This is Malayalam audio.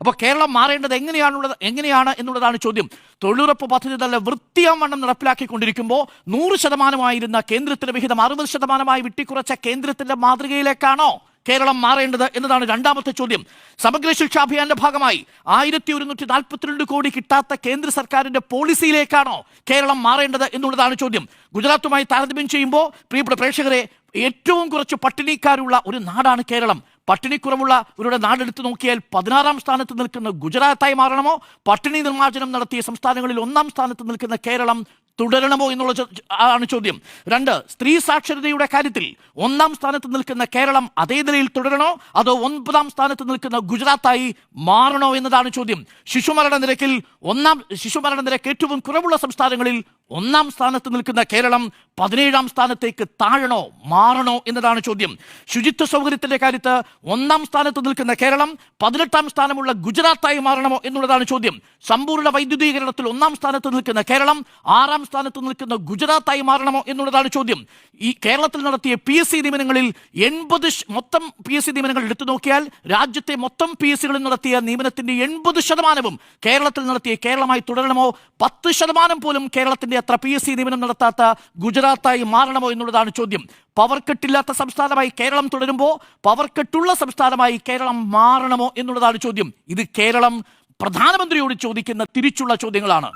അപ്പോൾ കേരളം മാറേണ്ടത് എങ്ങനെയാണ് എന്നുള്ളതാണ് ചോദ്യം. തൊഴിലുറപ്പ് പദ്ധതി നല്ല വൃത്തിയാവണ്ണം നടപ്പിലാക്കിക്കൊണ്ടിരിക്കുമ്പോൾ 100% കേന്ദ്രത്തിന്റെ വിഹിതം 60% വെട്ടിക്കുറച്ച കേന്ദ്രത്തിന്റെ മാതൃകയിലേക്കാണോ കേരളം മാറേണ്ടത് എന്നതാണ് രണ്ടാമത്തെ ചോദ്യം. സമഗ്ര ശിക്ഷാ അഭിയാന്റെ ഭാഗമായി 1142 കോടി കിട്ടാത്ത കേന്ദ്ര സർക്കാരിന്റെ പോളിസിയിലേക്കാണോ കേരളം മാറേണ്ടത് എന്നുള്ളതാണ് ചോദ്യം. ഗുജറാത്തുമായി താരതമ്യം ചെയ്യുമ്പോൾ പ്രിയപ്പെട്ട പ്രേക്ഷകരെ, ഏറ്റവും കുറച്ച് പട്ടിണിക്കാരുള്ള ഒരു നാടാണ് കേരളം. പട്ടിണിക്കുറവുള്ള ഒരു നാടെടുത്ത് നോക്കിയാൽ 16ാം സ്ഥാനത്ത് നിൽക്കുന്ന ഗുജറാത്തായി മാറണമോ, പട്ടിണി നിർമ്മാർജ്ജനം നടത്തിയ സംസ്ഥാനങ്ങളിൽ 1ാം സ്ഥാനത്ത് നിൽക്കുന്ന കേരളം തുടരണമോ എന്നുള്ള ആണ് ചോദ്യം. 2, സ്ത്രീ സാക്ഷരതയുടെ കാര്യത്തിൽ 1ാം സ്ഥാനത്ത് നിൽക്കുന്ന കേരളം അതേ നിലയിൽ തുടരണോ അതോ 9ാം സ്ഥാനത്ത് നിൽക്കുന്ന ഗുജറാത്തായി മാറണോ എന്നതാണ് ചോദ്യം. ശിശുമരണ നിരക്ക് ഏറ്റവും കുറവുള്ള സംസ്ഥാനങ്ങളിൽ 1ാം സ്ഥാനത്ത് നിൽക്കുന്ന കേരളം 17ാം സ്ഥാനത്തേക്ക് താഴണോ മാറണോ എന്നതാണ് ചോദ്യം. ശുചിത്വ സൗകര്യത്തിന്റെ കാര്യത്ത് 1ാം സ്ഥാനത്ത് നിൽക്കുന്ന കേരളം 18ാം സ്ഥാനമുള്ള ഗുജറാത്തായി മാറണമോ എന്നുള്ളതാണ് ചോദ്യം. സമ്പൂർണ്ണ വൈദ്യുതീകരണത്തിൽ 1ാം സ്ഥാനത്ത് നിൽക്കുന്ന കേരളം 6ാം സ്ഥാനത്ത് നിൽക്കുന്ന ഗുജറാത്തായി മാറണമോ എന്നുള്ളതാണ് ചോദ്യം. ഈ കേരളത്തിൽ നടത്തിയ PSC നിയമനങ്ങളിൽ മൊത്തം PSC നിയമനങ്ങൾ എടുത്തു നോക്കിയാൽ രാജ്യത്തെ മൊത്തം PSCകളിൽ നടത്തിയ നിയമനത്തിന്റെ 80% കേരളമായി തുടരണമോ, 10% പോലും കേരളത്തിന്റെ അത്ര PSC നിയമനം നടത്താത്ത ഗുജറാത്തായി മാറണമോ എന്നുള്ളതാണ് ചോദ്യം. പവർ കട്ടില്ലാത്ത സംസ്ഥാനമായി കേരളം തുടരുമ്പോൾ പവർ കട്ടുള്ള സംസ്ഥാനമായി കേരളം മാറണമോ എന്നുള്ളതാണ് ചോദ്യം. ഇത് കേരളം പ്രധാനമന്ത്രിയോട് ചോദിക്കുന്ന തിരിച്ചുള്ള ചോദ്യങ്ങളാണ്.